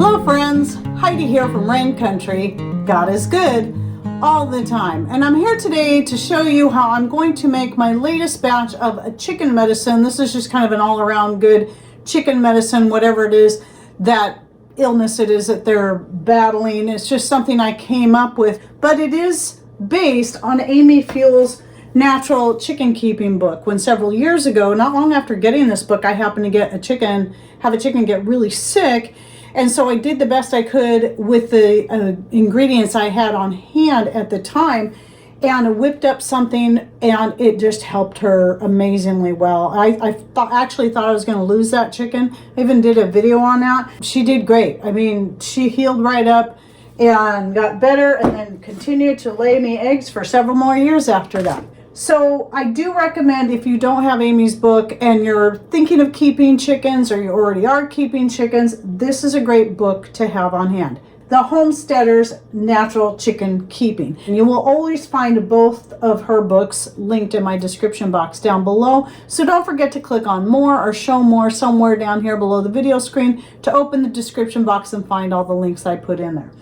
Hello friends, Heidi here from Rain Country. God is good all the time. And I'm here today to show you how I'm going to make my latest batch of a chicken medicine. This is just kind of an all-around good chicken medicine, whatever it is, that illness it is that they're battling. It's just something I came up with, but it is based on Amy Fuel's natural chicken keeping book. When several years ago, not long after getting this book, I happened to have a chicken get really sick. And so I did the best I could with the ingredients I had on hand at the time, and I whipped up something, and it just helped her amazingly well. I actually thought I was going to lose that chicken. I even did a video on that. She did great. I mean, she healed right up and got better, and then continued to lay me eggs for several more years after that. So I do recommend, if you don't have Amy's book and you're thinking of keeping chickens, or you already are keeping chickens, this is a great book to have on hand. The Homesteader's Natural Chicken Keeping. And you will always find both of her books linked in my description box down below. So don't forget to click on more or show more somewhere down here below the video screen to open the description box and find all the links I put in there.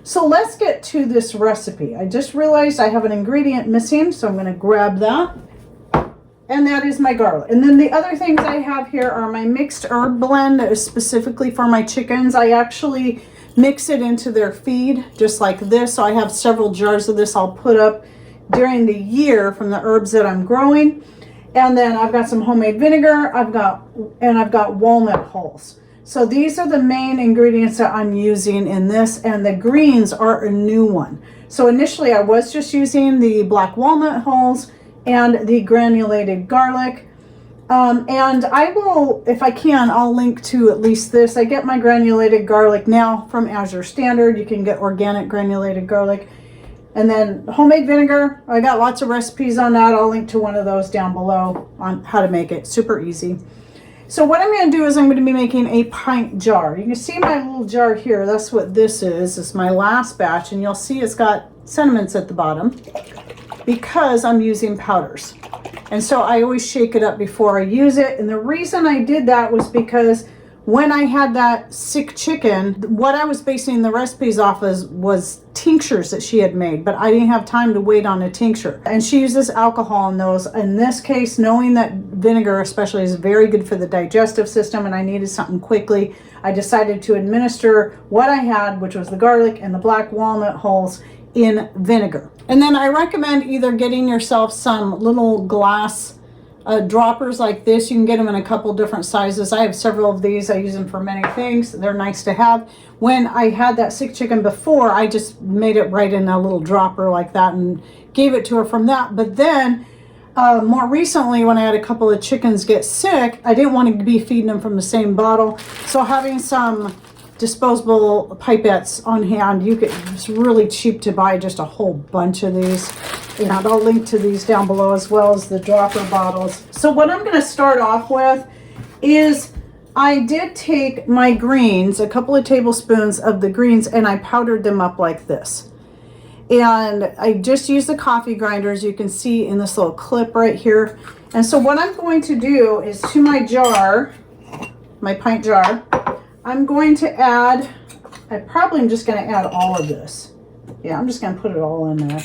So let's get to this recipe. I just realized I have an ingredient missing, so I'm going to grab that. And that is my garlic. And then the other things I have here are my mixed herb blend that is specifically for my chickens. I actually mix it into their feed just like this. So I have several jars of this I'll put up during the year from the herbs that I'm growing. And then I've got some homemade vinegar. I've got walnut hulls. So these are the main ingredients that I'm using in this, and the greens are a new one. So initially I was just using the black walnut hulls and the granulated garlic. And I will, if I can, I'll link to at least this. I get my granulated garlic now from Azure Standard. You can get organic granulated garlic. And then homemade vinegar, I got lots of recipes on that. I'll link to one of those down below on how to make it. Super easy. So what I'm going to do is I'm going to be making a pint jar. You can see my little jar here. That's what this is. It's my last batch, and you'll see it's got sediments at the bottom because I'm using powders. And so I always shake it up before I use it. And the reason I did that was because when I had that sick chicken, what I was basing the recipes off of was tinctures that she had made, but I didn't have time to wait on a tincture. And she uses alcohol in those. In this case, knowing that vinegar especially is very good for the digestive system, and I needed something quickly, I decided to administer what I had, which was the garlic and the black walnut hulls, in vinegar. And then I recommend either getting yourself some little glass droppers like this. You can get them in a couple different sizes. I have several of these. I use them for many things. They're nice to have. When I had that sick chicken before, I just made it right in a little dropper like that and gave it to her from that. But then more recently, when I had a couple of chickens get sick, I didn't want to be feeding them from the same bottle. So having some disposable pipettes on hand, it's really cheap to buy just a whole bunch of these. And I'll link to these down below, as well as the dropper bottles. So what I'm going to start off with is I did take my greens, a couple of tablespoons of the greens, and I powdered them up like this. And I just used the coffee grinder, as you can see in this little clip right here. And so what I'm going to do is, to my jar, my pint jar, I'm going to add, I probably am just going to add all of this. Yeah, I'm just going to put it all in there.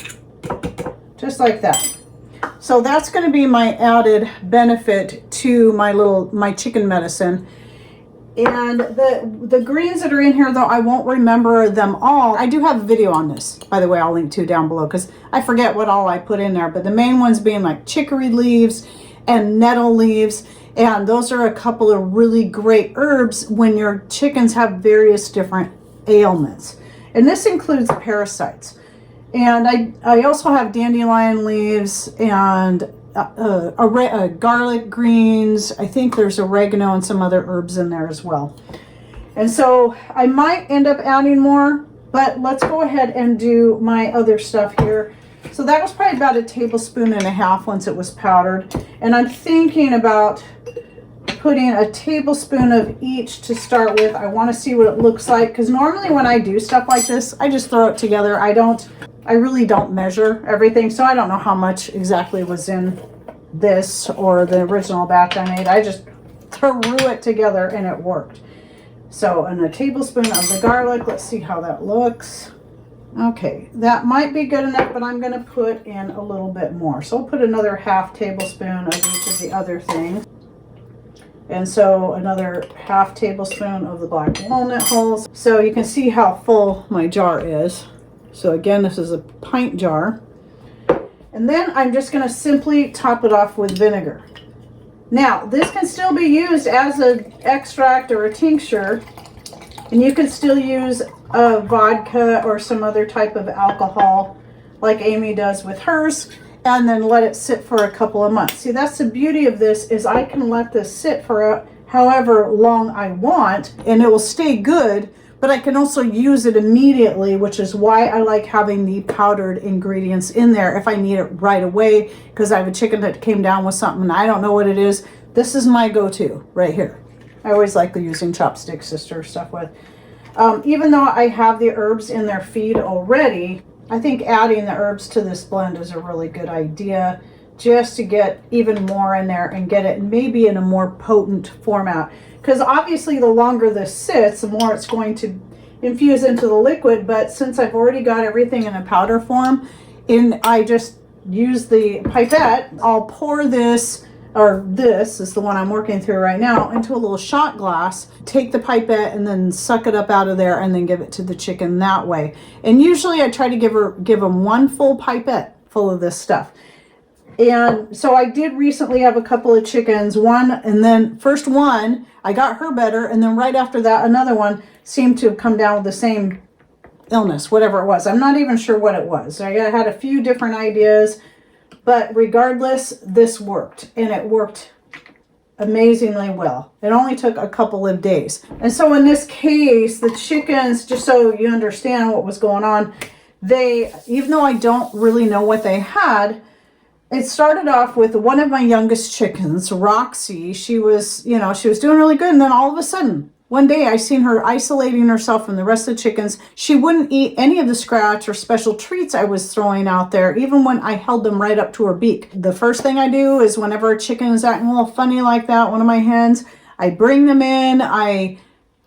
Just like that. So that's going to be my added benefit to my chicken medicine. And the greens that are in here, though, I won't remember them all. I do have a video on this, by the way, I'll link to down below, because I forget what all I put in there. But the main ones being like chicory leaves and nettle leaves. And those are a couple of really great herbs when your chickens have various different ailments. And this includes parasites. And I also have dandelion leaves and garlic greens. I think there's oregano and some other herbs in there as well. And so I might end up adding more, but let's go ahead and do my other stuff here. So that was probably about 1.5 tablespoons once it was powdered. And I'm thinking about putting 1 tablespoon of each to start with. I want to see what it looks like, because normally when I do stuff like this, I just throw it together. I really don't measure everything, so I don't know how much exactly was in this or the original batch I made. I just threw it together and it worked. So, and a tablespoon of the garlic. Let's see how that looks. Okay, that might be good enough, but I'm going to put in a little bit more. So I'll put another half tablespoon of each of the other things. And so another half tablespoon of the black walnut hulls. So you can see how full my jar is. So again, this is a pint jar. And then I'm just going to simply top it off with vinegar. Now, this can still be used as an extract or a tincture. And you can still use a vodka or some other type of alcohol like Amy does with hers, and then let it sit for a couple of months. See, that's the beauty of this, is I can let this sit for however long I want, and it will stay good, but I can also use it immediately, which is why I like having the powdered ingredients in there if I need it right away, because I have a chicken that came down with something and I don't know what it is. This is my go-to right here. I always like using chopsticks to stir stuff with. Even though I have the herbs in their feed already, I think adding the herbs to this blend is a really good idea, just to get even more in there and get it maybe in a more potent format. Because obviously the longer this sits, the more it's going to infuse into the liquid. But since I've already got everything in a powder form, I just use the pipette. I'll pour this, or this is the one I'm working through right now, into a little shot glass, take the pipette and then suck it up out of there and then give it to the chicken that way. And usually I try to give them one full pipette full of this stuff. And so I did recently have a couple of chickens, one, and then first one, I got her better, and then right after that, another one seemed to have come down with the same illness, whatever it was. I'm not even sure what it was. I had a few different ideas. But regardless, this worked, and it worked amazingly well. It only took a couple of days. And so in this case, the chickens, just so you understand what was going on, even though I don't really know what they had, it started off with one of my youngest chickens, Roxy. She was doing really good, and then all of a sudden, one day I seen her isolating herself from the rest of the chickens. She wouldn't eat any of the scratch or special treats I was throwing out there, even when I held them right up to her beak. The first thing I do is whenever a chicken is acting a little funny like that, one of my hens, I bring them in, I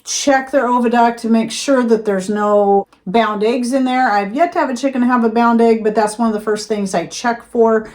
check their oviduct to make sure that there's no bound eggs in there. I've yet to have a chicken have a bound egg, but that's one of the first things I check for.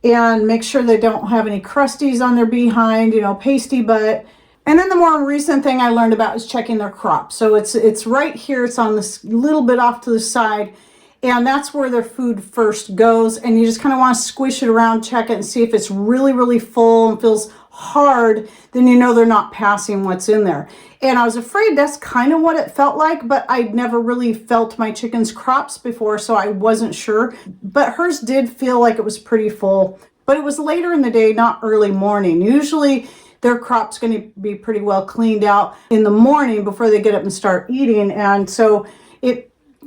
And make sure they don't have any crusties on their behind, pasty butt. And then the more recent thing I learned about is checking their crop. So it's right here. It's on this little bit off to the side. And that's where their food first goes. And you just kind of want to squish it around, check it, and see if it's really, really full and feels hard. Then you know they're not passing what's in there. And I was afraid that's kind of what it felt like. But I'd never really felt my chicken's crops before, so I wasn't sure. But hers did feel like it was pretty full. But it was later in the day, not early morning. Usually their crop's going to be pretty well cleaned out in the morning before they get up and start eating. And so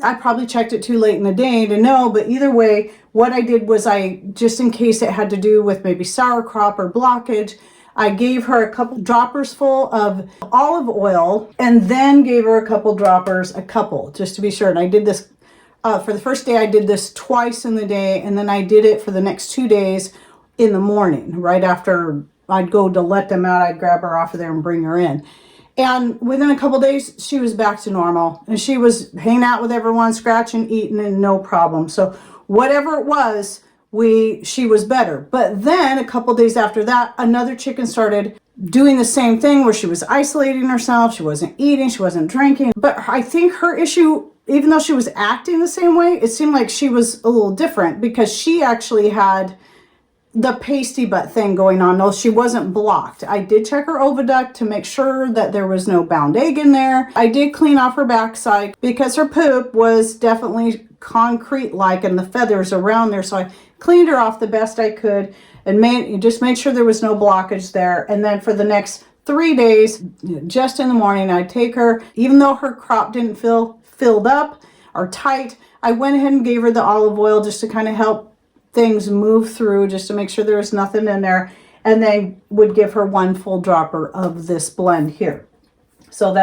I probably checked it too late in the day to know, but either way, what I did was just in case it had to do with maybe sour crop or blockage, I gave her a couple droppers full of olive oil and then gave her a couple droppers, just to be sure. And I did this for the first day, I did this twice in the day, and then I did it for the next 2 days in the morning, right after I'd go to let them out. I'd grab her off of there and bring her in. And within a couple days, she was back to normal. And she was hanging out with everyone, scratching, eating, and no problem. So whatever it was, she was better. But then a couple days after that, another chicken started doing the same thing where she was isolating herself. She wasn't eating, she wasn't drinking. But I think her issue, even though she was acting the same way, it seemed like she was a little different because she actually had the pasty butt thing going on. No, she wasn't blocked. I did check her oviduct to make sure that there was no bound egg in there. I did clean off her backside because her poop was definitely concrete-like and the feathers around there. So I cleaned her off the best I could and just made sure there was no blockage there. And then for the next 3 days, just in the morning, I'd take her, even though her crop didn't feel filled up or tight, I went ahead and gave her the olive oil just to kind of help things move through, just to make sure there was nothing in there, and then would give her one full dropper of this blend here. So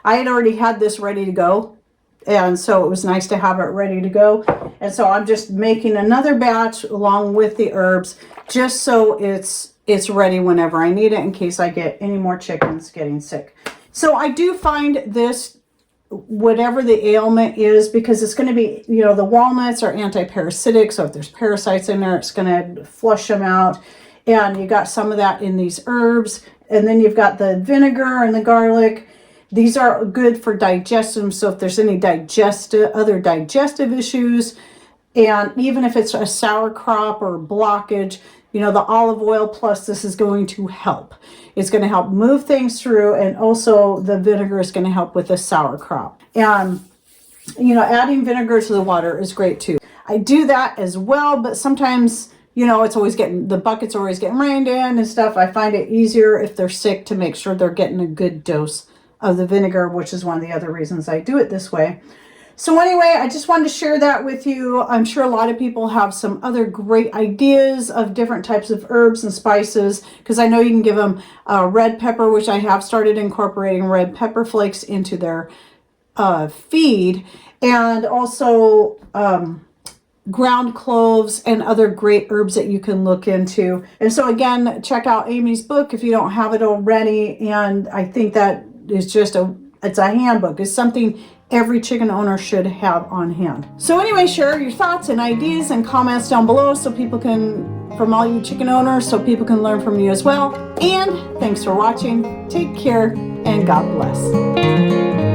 I had already had this ready to go, and so it was nice to have it ready to go. And so I'm just making another batch along with the herbs, just so it's ready whenever I need it, in case I get any more chickens getting sick. So I do find this, whatever the ailment is, because it's going to be, you know, the walnuts are anti-parasitic. So if there's parasites in there, it's going to flush them out. And you got some of that in these herbs. And then you've got the vinegar and the garlic. These are good for digestion. So if there's any other digestive issues, and even if it's a sauerkraut or blockage, you know, the olive oil plus this is going to help. It's going to help move things through, and also the vinegar is going to help with the sauerkraut. And, you know, adding vinegar to the water is great too. I do that as well, but sometimes, you know, it's always the bucket's always getting rained in and stuff. I find it easier if they're sick to make sure they're getting a good dose of the vinegar, which is one of the other reasons I do it this way. So anyway, I just wanted to share that with you. I'm sure a lot of people have some other great ideas of different types of herbs and spices, because I know you can give them red pepper, which I have started incorporating red pepper flakes into their feed, and also ground cloves and other great herbs that you can look into. And so again, check out Amy's book if you don't have it already. And I think that is just it's a handbook. It's something every chicken owner should have on hand. So anyway, share your thoughts and ideas and comments down below so people can, from all you chicken owners, so people can learn from you as well. And thanks for watching. Take care and God bless.